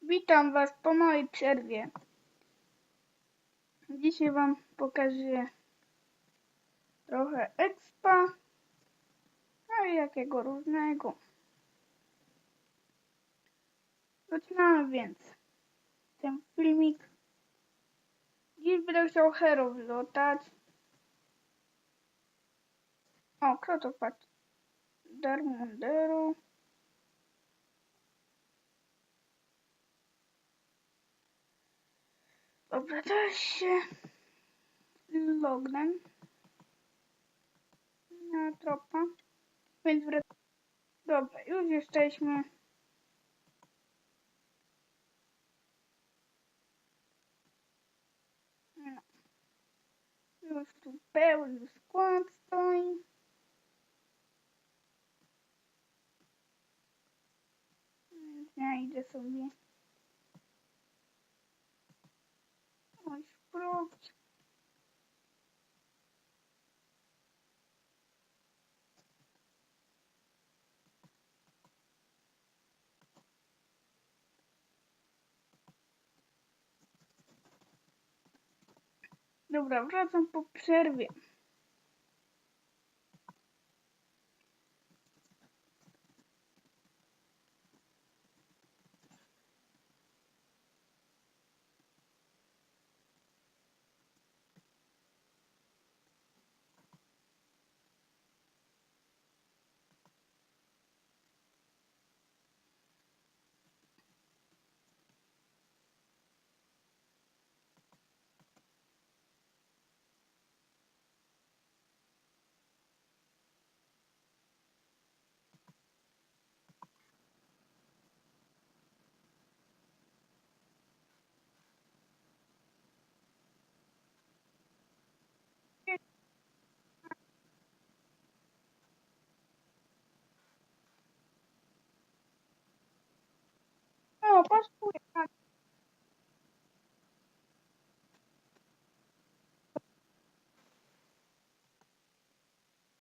Witam Was po małej przerwie. Dzisiaj Wam pokażę trochę expa, no i jakiego różnego. Zaczynamy więc ten filmik. Dziś będę chciał hero wlotać. O, kto to patrzy? Darmondero. Dobra, teraz się lognę na tropa. Więc dobra, już jesteśmy. No, już tu pełny skład stoi. Więc ja idę sobie spróbować. Dobra, wracam po przerwie. O, pasuje.